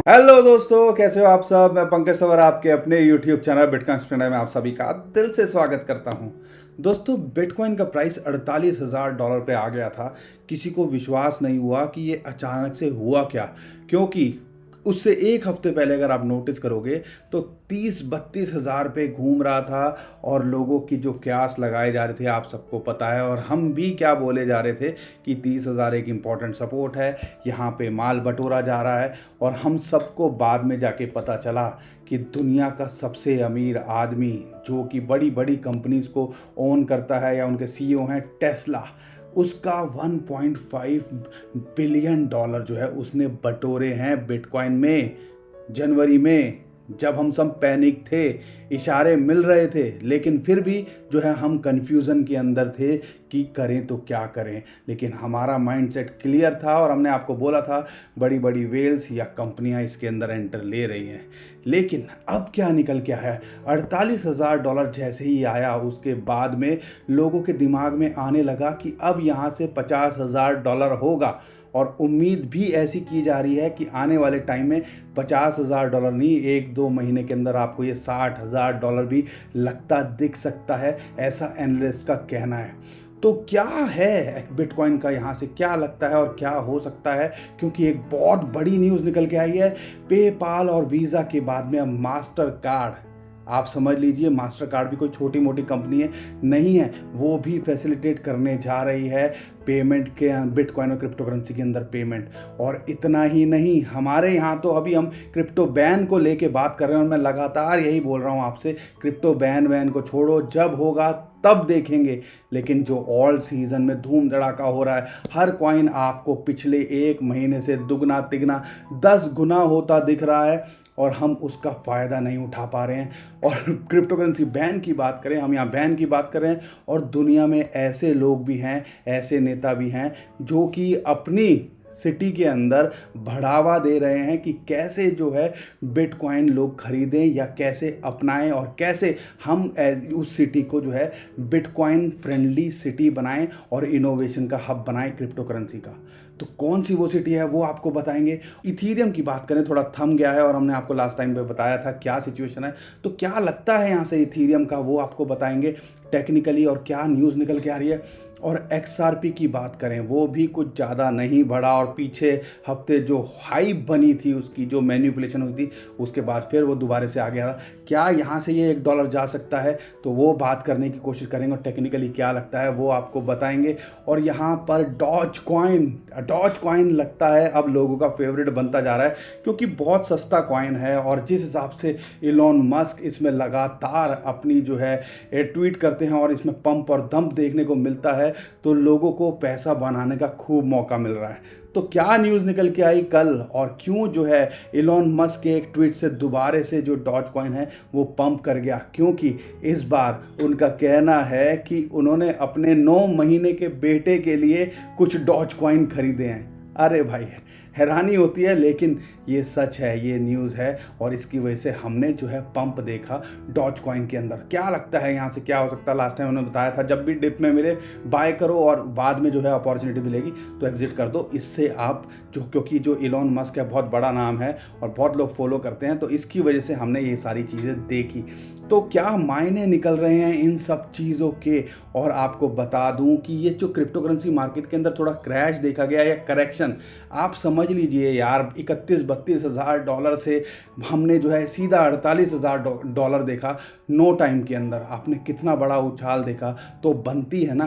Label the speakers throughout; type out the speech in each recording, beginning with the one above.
Speaker 1: Hello दोस्तों, कैसे हो आप सब। मैं पंकज सवर आपके अपने यूट्यूब चैनल बिटकॉइन स्टूडेंट में आप सभी का दिल से स्वागत करता हूं। दोस्तों, बिटकॉइन का प्राइस 48,000 डॉलर पे आ गया था। किसी को विश्वास नहीं हुआ कि ये अचानक से हुआ क्या, क्योंकि उससे एक हफ्ते पहले अगर आप नोटिस करोगे तो 30-32 हज़ार पे घूम रहा था और लोगों की जो क्यास लगाए जा रहे थे आप सबको पता है, और हम भी क्या बोले जा रहे थे कि 30,000 एक इम्पॉर्टेंट सपोर्ट है, यहाँ पे माल बटोरा जा रहा है। और हम सबको बाद में जाके पता चला कि दुनिया का सबसे अमीर आदमी जो कि बड़ी बड़ी कंपनीज को ओन करता है या उनके सीईओ हैं, टेस्ला, उसका 1.5 बिलियन डॉलर जो है उसने बटोरे हैं बिटकॉइन में। जनवरी में जब हम सब पैनिक थे, इशारे मिल रहे थे, लेकिन फिर भी जो है हम कंफ्यूजन के अंदर थे कि करें तो क्या करें। लेकिन हमारा माइंडसेट क्लियर था और हमने आपको बोला था बड़ी बड़ी वेल्स या कंपनियां इसके अंदर एंटर ले रही हैं। लेकिन अब क्या निकल के आया, 48,000 डॉलर जैसे ही आया उसके बाद में लोगों के दिमाग में आने लगा कि अब यहाँ से 50,000 डॉलर होगा। और उम्मीद भी ऐसी की जा रही है कि आने वाले टाइम में 50,000 डॉलर नहीं, 1-2 महीने के अंदर आपको ये 60,000 डॉलर भी लगता दिख सकता है, ऐसा एनालिस्ट का कहना है। तो क्या है बिटकॉइन का, यहाँ से क्या लगता है और क्या हो सकता है, क्योंकि एक बहुत बड़ी न्यूज़ निकल के आई है। पेपाल और वीज़ा के बाद में अब मास्टर कार्ड, आप समझ लीजिए मास्टर कार्ड भी कोई छोटी मोटी कंपनी है नहीं है, वो भी फैसिलिटेट करने जा रही है पेमेंट के, बिटकॉइन और क्रिप्टो करेंसी के अंदर पेमेंट। और इतना ही नहीं, हमारे यहाँ तो अभी हम क्रिप्टो बैन को लेके बात कर रहे हैं और मैं लगातार यही बोल रहा हूँ आपसे, क्रिप्टो बैन वैन को छोड़ो, जब होगा तब देखेंगे। लेकिन जो ऑल सीजन में धूम धड़ाका हो रहा है, हर कॉइन आपको पिछले एक महीने से दुगना तिगना 10 गुना होता दिख रहा है और हम उसका फ़ायदा नहीं उठा पा रहे हैं। और क्रिप्टो करेंसी बैन की बात करें, हम यहाँ बैन की बात करें, और दुनिया में ऐसे लोग भी हैं, ऐसे नेता भी हैं जो कि अपनी सिटी के अंदर बढ़ावा दे रहे हैं कि कैसे जो है बिटकॉइन लोग खरीदें या कैसे अपनाएं और कैसे हम उस सिटी को जो है बिटकॉइन फ्रेंडली सिटी बनाएं और इनोवेशन का हब बनाएं क्रिप्टो करेंसी का। तो कौन सी वो सिटी है वो आपको बताएंगे। इथीरियम की बात करें, थोड़ा थम गया है और हमने आपको लास्ट टाइम पे बताया था क्या सिचुएशन है, तो क्या लगता है यहाँ से इथीरियम का वो आपको बताएंगे टेक्निकली, और क्या न्यूज़ निकल के आ रही है। और XRP की बात करें, वो भी कुछ ज़्यादा नहीं बढ़ा और पीछे हफ्ते जो हाइप बनी थी उसकी जो मैनिपुलेशन हुई थी उसके बाद फिर वो दोबारा से आ गया था। क्या यहाँ से ये $1 जा सकता है, तो वो बात करने की कोशिश करेंगे और टेक्निकली क्या लगता है वो आपको बताएंगे। और यहाँ पर डॉज कॉइन लगता है अब लोगों का फेवरेट बनता जा रहा है, क्योंकि बहुत सस्ता कॉइन है और जिस हिसाब से इलॉन मस्क इसमें लगातार अपनी जो है ट्वीट करते हैं और इसमें पंप और दम्प देखने को मिलता है, तो लोगों को पैसा बनाने का खूब मौका मिल रहा है। तो क्या न्यूज़ निकल के आई कल और क्यों जो है इलॉन मस्क के एक ट्वीट से दोबारा से जो डॉज कॉइन है वो पंप कर गया, क्योंकि इस बार उनका कहना है कि उन्होंने अपने 9 महीने के बेटे के लिए कुछ डॉज कॉइन खरीदे हैं। अरे भाई, हैरानी होती है, लेकिन ये सच है, ये न्यूज़ है और इसकी वजह से हमने जो है पंप देखा डॉज कॉइन के अंदर। क्या लगता है यहाँ से क्या हो सकता है। लास्ट टाइम उन्होंने बताया था जब भी डिप में मिले बाय करो और बाद में जो है अपॉर्चुनिटी मिलेगी तो एग्जिट कर दो। इससे आप जो, क्योंकि जो इलॉन मस्क है बहुत बड़ा नाम है और बहुत लोग फॉलो करते हैं, तो इसकी वजह से हमने ये सारी चीज़ें देखी। तो क्या मायने निकल रहे हैं इन सब चीज़ों के। और आपको बता दूं कि ये जो क्रिप्टो करेंसी मार्केट के अंदर थोड़ा क्रैश देखा गया या करेक्शन, आप समझ लीजिए यार, 31-32 हज़ार डॉलर से हमने जो है सीधा 48,000 डॉलर देखा। नो टाइम के अंदर आपने कितना बड़ा उछाल देखा, तो बनती है ना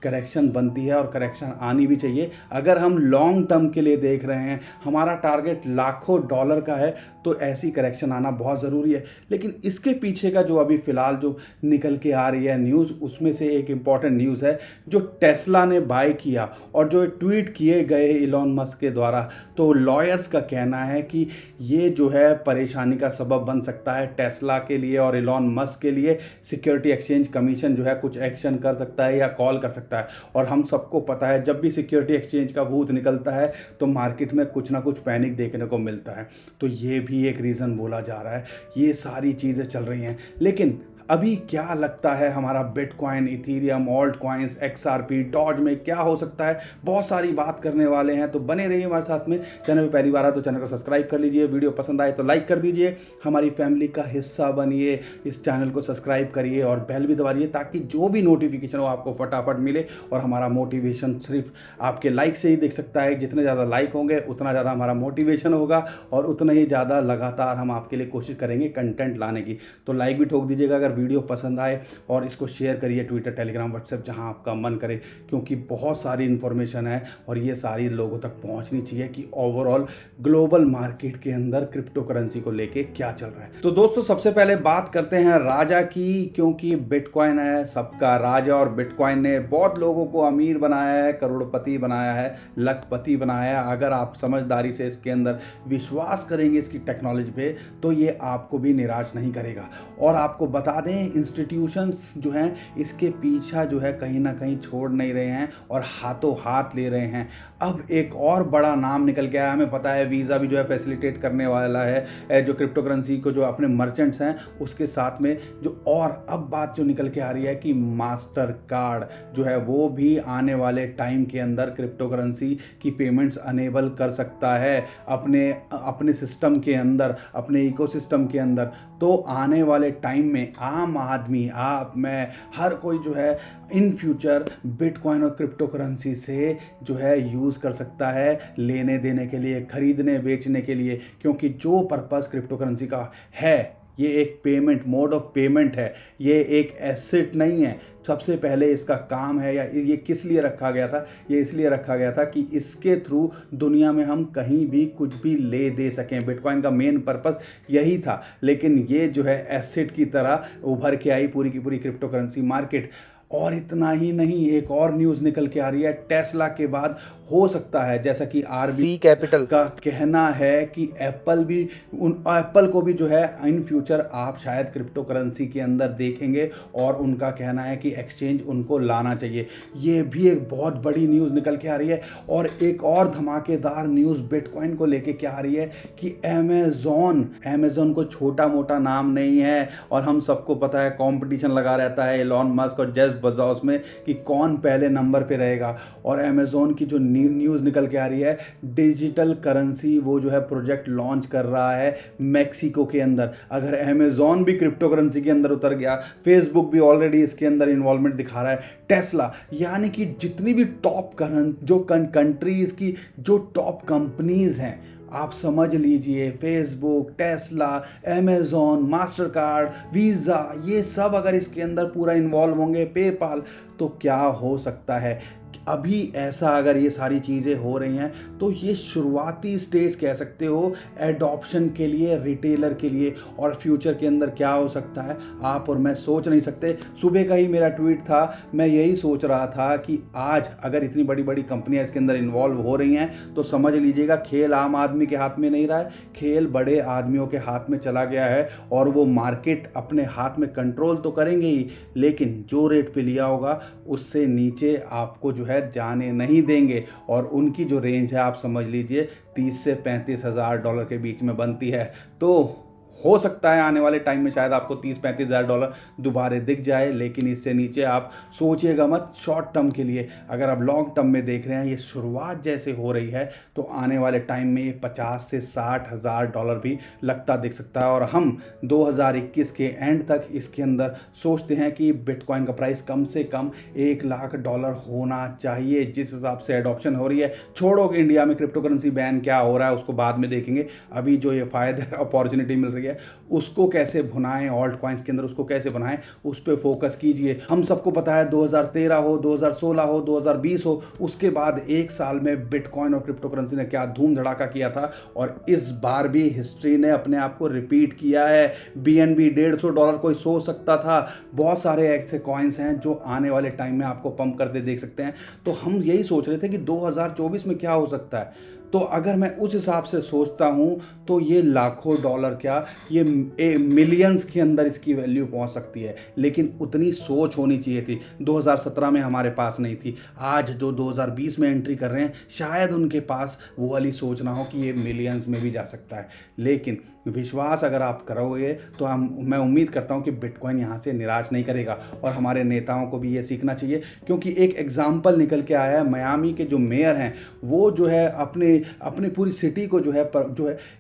Speaker 1: करेक्शन बनती है और करेक्शन आनी भी चाहिए। अगर हम लॉन्ग टर्म के लिए देख रहे हैं, हमारा टारगेट लाखों डॉलर का है, तो ऐसी करेक्शन आना बहुत ज़रूरी है। लेकिन इसके पीछे का जो अभी फ़िलहाल जो निकल के आ रही है न्यूज़, उसमें से एक इम्पॉर्टेंट न्यूज़ है जो टेस्ला ने बाय किया और जो ट्वीट किए गए इलॉन मस्क के द्वारा। तो लॉयर्स का कहना है कि ये जो है परेशानी का सबब बन सकता है टेस्ला के लिए और इलॉन मस्क के लिए। सिक्योरिटी एक्सचेंज कमीशन जो है कुछ एक्शन कर सकता है या कॉल कर सकता है, और हम सबको पता है जब भी सिक्योरिटी एक्सचेंज का भूत निकलता है तो मार्केट में कुछ ना कुछ पैनिक देखने को मिलता है। तो ये भी एक रीज़न बोला जा रहा है। ये सारी चीज़ें चल रही हैं, लेकिन अभी क्या लगता है हमारा bitcoin, ethereum, alt coins, XRP, Doge में क्या हो सकता है, बहुत सारी बात करने वाले हैं। तो बने रहिए हमारे साथ में। चैनल पे पहली बार आए तो चैनल को सब्सक्राइब कर लीजिए, वीडियो पसंद आए तो लाइक कर दीजिए, हमारी फैमिली का हिस्सा बनिए, इस चैनल को सब्सक्राइब करिए और बेल भी दबा दीजिए ताकि जो भी नोटिफिकेशन हो आपको फटाफट मिले। और हमारा मोटिवेशन सिर्फ आपके लाइक से ही दिख सकता है। जितने ज़्यादा लाइक होंगे उतना ज़्यादा हमारा मोटिवेशन होगा और उतना ही ज़्यादा लगातार हम आपके लिए कोशिश करेंगे कंटेंट लाने की। तो लाइक भी ठोक दीजिएगा अगर वीडियो पसंद आए और इसको शेयर करिए ट्विटर, टेलीग्राम, व्हाट्सएप, जहां आपका मन करे, क्योंकि बहुत सारी इन्फॉर्मेशन है और ये सारी लोगों तक पहुंचनी चाहिए कि ओवरऑल ग्लोबल मार्केट के अंदर क्रिप्टो करेंसी को लेके क्या चल रहा है। तो दोस्तों सबसे पहले बात करते हैं राजा की, क्योंकि बिटकॉइन है सबका राजा और बिटकॉइन ने बहुत लोगों को अमीर बनाया है, करोड़पति बनाया है, लखपति बनाया है। अगर आप समझदारी से इसके अंदर विश्वास करेंगे इसकी टेक्नोलॉजी पे तो ये आपको भी निराश नहीं करेगा। और आपको बता दें इंस्टीट्यूशंस जो हैं इसके पीछा जो है कहीं ना कहीं छोड़ नहीं रहे हैं और हाथों हाथ ले रहे हैं। अब एक और बड़ा नाम निकल के आया, हमें पता है वीज़ा भी जो है फैसिलिटेट करने वाला है जो क्रिप्टो करेंसी को, जो अपने मर्चेंट्स हैं उसके साथ में जो। और अब बात जो निकल के आ रही है कि मास्टर कार्ड जो है वो भी आने वाले टाइम के अंदर क्रिप्टो करेंसी की पेमेंट्स अनेबल कर सकता है अपने सिस्टम के अंदर, अपने इकोसिस्टम के अंदर। तो आने वाले टाइम में आम आदमी, आप, मैं, हर कोई जो है इन फ्यूचर बिटकॉइन और क्रिप्टो करेंसी से जो है यूज़ कर सकता है लेने देने के लिए, खरीदने बेचने के लिए। क्योंकि जो पर्पस क्रिप्टो करेंसी का है ये एक पेमेंट, मोड ऑफ पेमेंट है, ये एक एसेट नहीं है। सबसे पहले इसका काम है, या ये किस लिए रखा गया था, ये इसलिए रखा गया था कि इसके थ्रू दुनिया में हम कहीं भी कुछ भी ले दे सकें। बिटकॉइन का मेन पर्पस यही था, लेकिन ये जो है एसेट की तरह उभर के आई पूरी की पूरी क्रिप्टो करेंसी मार्केट। और इतना ही नहीं, एक और न्यूज़ निकल के आ रही है, टेस्ला के बाद हो सकता है, जैसा कि आरबी कैपिटल का कहना है कि एप्पल को भी जो है इन फ्यूचर आप शायद क्रिप्टो करेंसी के अंदर देखेंगे और उनका कहना है कि एक्सचेंज उनको लाना चाहिए। ये भी एक बहुत बड़ी न्यूज़ निकल के आ रही है। और एक और धमाकेदार न्यूज़ बिटकॉइन को लेके क्या आ रही है कि अमेज़ॉन को छोटा मोटा नाम नहीं है और हम सबको पता है कंपटीशन लगा रहता है एलॉन मस्क और जेफ बेजोस में कि कौन पहले नंबर पे रहेगा। और अमेज़ॉन की जो न्यूज़ निकल के आ रही है, डिजिटल करेंसी वो जो है प्रोजेक्ट लॉन्च कर रहा है मैक्सिको के अंदर। अगर अमेज़ॉन भी क्रिप्टो करेंसी के अंदर उतर गया, फेसबुक भी ऑलरेडी इसके अंदर इन्वॉल्वमेंट दिखा रहा है, टेस्ला, यानी कि जितनी भी टॉप कंट्रीज़ की जो टॉप कंपनीज़ हैं, आप समझ लीजिए Facebook, Tesla, Amazon, master card, visa, ये सब अगर इसके अंदर पूरा इन्वॉल्व होंगे, पेपाल, तो क्या हो सकता है। अभी ऐसा अगर ये सारी चीज़ें हो रही हैं तो ये शुरुआती स्टेज कह सकते हो एडॉप्शन के लिए, रिटेलर के लिए। और फ्यूचर के अंदर क्या हो सकता है आप और मैं सोच नहीं सकते। सुबह का ही मेरा ट्वीट था, मैं यही सोच रहा था कि आज अगर इतनी बड़ी बड़ी कंपनियां इसके अंदर इन्वॉल्व हो रही हैं तो समझ लीजिएगा खेल आम आदमी के हाथ में नहीं रहा है, खेल बड़े आदमियों के हाथ में चला गया है। और वो मार्केट अपने हाथ में कंट्रोल तो करेंगे ही, लेकिन जो रेट पे लिया होगा उससे नीचे आपको जो है जाने नहीं देंगे। और उनकी जो रेंज है आप समझ लीजिए 30 से 35 हज़ार डॉलर के बीच में बनती है। तो हो सकता है आने वाले टाइम में शायद आपको 30-35 हज़ार डॉलर दोबारा दिख जाए, लेकिन इससे नीचे आप सोचिएगा मत शॉर्ट टर्म के लिए। अगर आप लॉन्ग टर्म में देख रहे हैं, ये शुरुआत जैसे हो रही है तो आने वाले टाइम में ये 50 से 60 हज़ार डॉलर भी लगता दिख सकता है। और हम 2021 के एंड तक इसके अंदर सोचते हैं कि बिटकॉइन का प्राइस कम से कम $1 लाख होना चाहिए। जिस हिसाब से एडॉप्शन हो रही है, छोड़ो कि इंडिया में क्रिप्टो करेंसी बैन क्या हो रहा है उसको बाद में देखेंगे, अभी जो ये फ़ायदा अपॉर्चुनिटी मिल रही है उसको कैसे भुनाएं, ऑल्ट कॉइन्स के अंदर उसको कैसे बनाएं, उस पर फोकस कीजिए। हम सबको पता है 2013 हो, 2016 हो, 2020 हो, उसके बाद एक साल में बिटकॉइन और क्रिप्टो करेंसी ने क्या धूम धड़ाका किया था। और इस बार भी हिस्ट्री ने अपने आप को रिपीट किया है। BNB $150 कोई सोच सकता था। बहुत सारे ऐसे कॉइन्स हैं जो आने वाले टाइम में आपको पंप करते देख सकते हैं। तो हम यही सोच रहे थे कि 2024 में क्या हो सकता है। तो अगर मैं उस हिसाब से सोचता हूँ तो ये लाखों डॉलर क्या, ये मिलियंस के अंदर इसकी वैल्यू पहुँच सकती है। लेकिन उतनी सोच होनी चाहिए थी, 2017 में हमारे पास नहीं थी। आज जो 2020 में एंट्री कर रहे हैं शायद उनके पास वो वाली सोच ना हो कि ये मिलियंस में भी जा सकता है। लेकिन विश्वास अगर आप करोगे तो मैं उम्मीद करता हूँ कि बिटकॉइन यहाँ से निराश नहीं करेगा। और हमारे नेताओं को भी ये सीखना चाहिए, क्योंकि एक एग्जाम्पल निकल के आया है, मियामी के जो मेयर हैं वो जो है अपने पूरी सिटी को जो है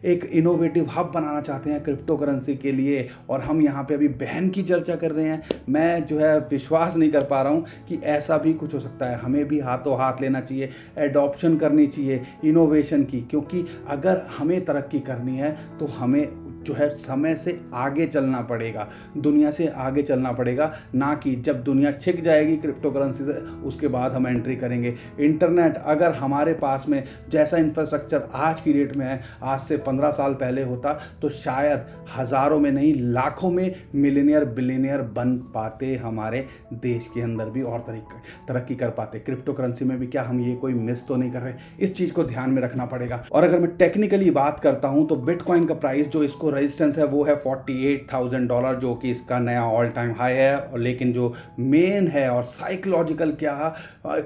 Speaker 1: एक इनोवेटिव हब बनाना चाहते हैं क्रिप्टो करेंसी के लिए। और हम यहाँ पे अभी बहन की चर्चा कर रहे हैं। मैं जो है विश्वास नहीं कर पा रहा हूँ कि ऐसा भी कुछ हो सकता है। हमें भी हाथों हाथ लेना चाहिए, एडॉप्शन करनी चाहिए इनोवेशन की, क्योंकि अगर हमें तरक्की करनी है तो हमें जो है समय से आगे चलना पड़ेगा, दुनिया से आगे चलना पड़ेगा, ना कि जब दुनिया छिक जाएगी क्रिप्टो करेंसी से उसके बाद हम एंट्री करेंगे। इंटरनेट अगर हमारे पास में जैसा इंफ्रास्ट्रक्चर आज की डेट में है, आज से 15 साल पहले होता तो शायद हज़ारों में नहीं लाखों में मिलियनियर बिलियनियर बन पाते हमारे देश के अंदर भी, और तरक्की कर पाते। क्रिप्टो करेंसी में भी क्या हम ये कोई मिस तो नहीं कर रहे, इस चीज़ को ध्यान में रखना पड़ेगा। और अगर मैं टेक्निकली बात करता हूँ तो बिटकॉइन का प्राइस जो इसको रेजिस्टेंस है वो है $48,000, जो कि इसका नया ऑल टाइम हाई है। और लेकिन जो मेन है और साइकोलॉजिकल क्या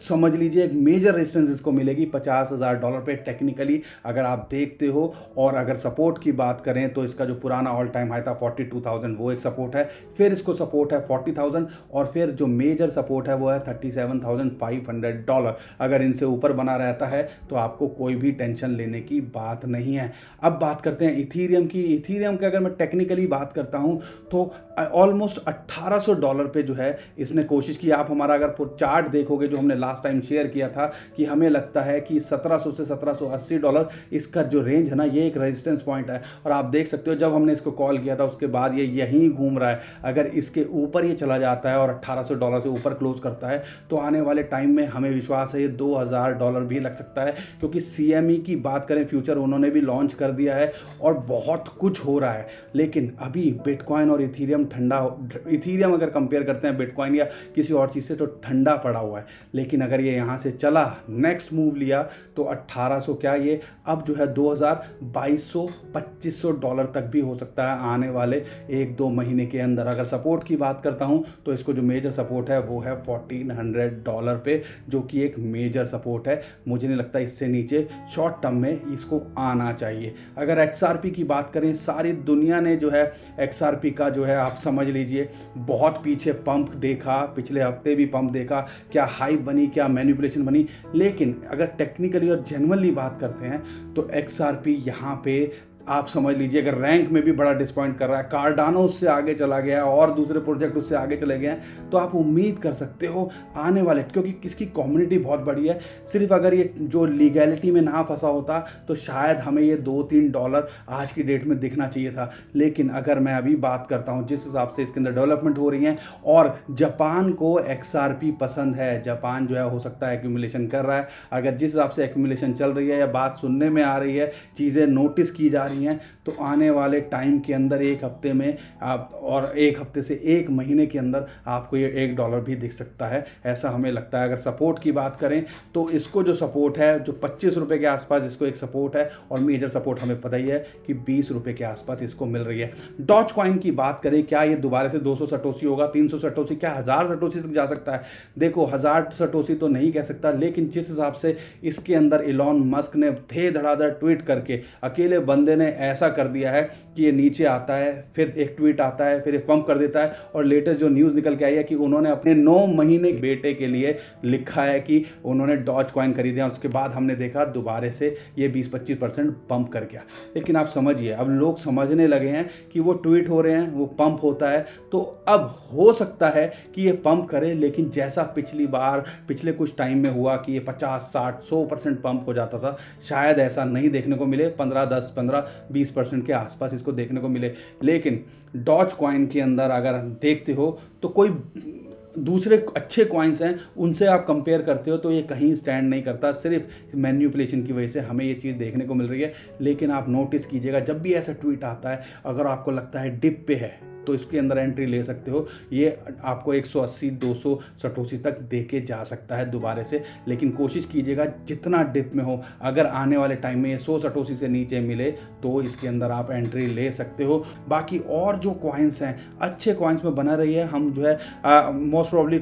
Speaker 1: समझ लीजिए, एक मेजर रेजिस्टेंस इसको मिलेगी $50,000 पे टेक्निकली अगर आप देखते हो। और अगर सपोर्ट की बात करें तो इसका जो पुराना ऑल टाइम हाई था 42,000 वो एक सपोर्ट है, फिर इसको सपोर्ट है 40,000, और फिर जो मेजर सपोर्ट है वो है $37,500। अगर इनसे ऊपर बना रहता है तो आपको कोई भी टेंशन लेने की बात नहीं है। अब बात करते हैं इथीरियम की। इथीरियम की अगर मैं टेक्निकली बात करता हूं तो ऑलमोस्ट $1,800 पे जो है इसने कोशिश की। आप हमारा अगर चार्ट देखोगे जो हमने लास्ट टाइम शेयर किया था कि हमें लगता है कि 1700 से $1780 इसका जो रेंज है ना, ये एक रेजिस्टेंस पॉइंट है। और आप देख सकते हो जब हमने इसको कॉल किया था उसके बाद ये यहीं घूम रहा है। अगर इसके ऊपर ये चला जाता है और $1,800 से ऊपर क्लोज करता है तो आने वाले टाइम में हमें विश्वास है ये $2,000 भी लग सकता है, क्योंकि CME की बात करें फ्यूचर उन्होंने भी लॉन्च कर दिया है और बहुत कुछ हो रहा है। लेकिन अभी बिटकॉइन और इथीरियम इथीरियम अगर कंपेयर करते हैं बिटकॉइन या किसी और चीज़ से तो ठंडा पड़ा हुआ है। लेकिन अगर ये यहाँ से चला, नेक्स्ट मूव लिया तो 1800 क्या ये अब जो है $2,200-$2,500 तक भी हो सकता है आने वाले 1-2 महीने के अंदर। अगर सपोर्ट की बात करता हूँ तो इसको जो मेजर सपोर्ट है वो है $1,400 पे, जो कि एक मेजर सपोर्ट है। मुझे नहीं लगता इससे नीचे शॉर्ट टर्म में इसको आना चाहिए। अगर XRP की बात करें, सारी दुनिया ने जो है XRP का जो है आप समझ लीजिए बहुत पीछे पंप देखा, पिछले हफ्ते भी पंप देखा, क्या हाइप बनी, क्या मैनिपुलेशन बनी। लेकिन अगर टेक्निकली और जेन्युइनली बात करते हैं तो XRP यहाँ पे आप समझ लीजिए अगर रैंक में भी बड़ा डिसपॉइंट कर रहा है, कार्डानो उससे आगे चला गया और दूसरे प्रोजेक्ट उससे आगे चले गए हैं, तो आप उम्मीद कर सकते हो आने वाले, क्योंकि इसकी कम्युनिटी बहुत बड़ी है। सिर्फ अगर ये जो लीगैलिटी में ना फंसा होता तो शायद हमें ये $2-3 आज की डेट में दिखना चाहिए था। लेकिन अगर मैं अभी बात करता हूँ जिस हिसाब से इसके अंदर डेवलपमेंट हो रही है, और जापान को XRP पसंद है, जापान जो है हो सकता है एक्यूमुलेशन कर रहा है। अगर जिस हिसाब से एक्यूमुलेशन चल रही है या बात सुनने में आ रही है, चीज़ें नोटिस की जा रही हैं, तो आने वाले टाइम के अंदर एक हफ्ते में आप, और एक हफ्ते से एक महीने के अंदर आपको ये $1 भी दिख सकता है, ऐसा हमें लगता है। अगर सपोर्ट की बात करें तो इसको जो सपोर्ट है जो ₹25 के आसपास इसको एक सपोर्ट है, और मेजर सपोर्ट हमें पता ही है कि ₹20 के आसपास इसको मिल रही है। डॉज कॉइन की बात करें, क्या ये दोबारा से 200 सटोसी होगा, 300 सटोसी, क्या 1000 सटोसी तक जा सकता है? देखो 1000 सटोसी तो नहीं कह सकता, लेकिन जिस हिसाब से इसके अंदर इलॉन मस्क ने थे धड़ाधड़ ट्वीट करके, अकेले बंदे ने ऐसा कर दिया है कि ये नीचे आता है, फिर एक ट्वीट आता है, फिर एक पंप कर देता है। और लेटेस्ट जो न्यूज़ निकल के आई है कि उन्होंने अपने 9 महीने बेटे के लिए लिखा है कि उन्होंने डॉज कॉइन खरीदे, और उसके बाद हमने देखा दोबारा से ये 20-25% पंप कर गया। लेकिन आप समझिए अब लोग समझने लगे हैं कि वो ट्वीट हो रहे हैं, वो पंप होता है, तो अब हो सकता है कि ये पंप करे, लेकिन जैसा पिछली बार पिछले कुछ टाइम में हुआ कि ये 50-60-100% पंप हो जाता था, शायद ऐसा नहीं देखने को मिले। 15-10-15-20% के आसपास इसको देखने को मिले। लेकिन डॉज कॉइन के अंदर अगर देखते हो तो कोई दूसरे अच्छे कॉइन्स हैं, उनसे आप कंपेयर करते हो तो ये कहीं स्टैंड नहीं करता। सिर्फ मैन्युपुलेशन की वजह से हमें ये चीज़ देखने को मिल रही है। लेकिन आप नोटिस कीजिएगा जब भी ऐसा ट्वीट आता है, अगर आपको लगता है डिप पे है तो इसके अंदर एंट्री ले सकते हो। ये आपको 180-200 सटोसी तक दे के जा सकता है दोबारा से, लेकिन कोशिश कीजिएगा जितना डिप में हो, अगर आने वाले टाइम में ये 100 सटोसी से नीचे मिले तो इसके अंदर आप एंट्री ले सकते हो। बाकी और जो कॉइन्स हैं, अच्छे कॉइन्स में बना रही है। हम जो है most probably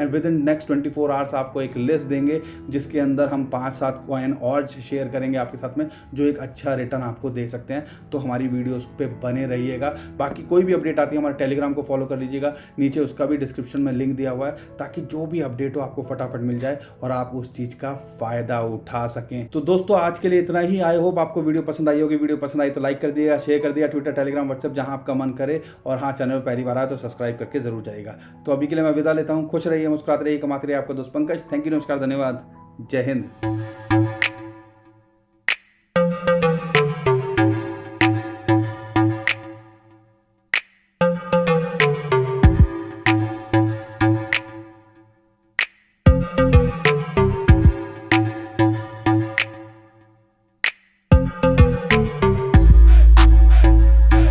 Speaker 1: with in next 24 hours आपको एक लिस्ट देंगे जिसके अंदर हम 5-7 कॉइन और शेयर करेंगे आपके साथ में, जो एक अच्छा रिटर्न आपको दे सकते हैं। तो हमारी वीडियोस पे बने रहिएगा। बाकी कोई भी अपडेट आती है हमारे टेलीग्राम को फॉलो कर लीजिएगा, नीचे उसका भी डिस्क्रिप्शन में लिंक दिया हुआ है, ताकि जो भी अपडेट हो आपको फटाफट मिल जाए और आप उस चीज़ का फ़ायदा उठा सकें। तो दोस्तों आज के लिए इतना ही। आई होप आपको वीडियो पसंद आई होगी। वीडियो पसंद आई तो लाइक कर दिएगा, शेयर कर दिया, ट्विटर, टेलीग्राम, व्हाट्सएप जहां आपका मन करे। और हाँ, चैनल पहली बार आया तो सब्सक्राइब करके जरूर जाइएगा। तो अभी के लिए मैं विदा लेता हूँ। खुश रहिए, मुस्कुराते रहिए, कमाते रहिए। आपका दोस्त पंकज। थैंक यू, नमस्कार, धन्यवाद, जय हिंद।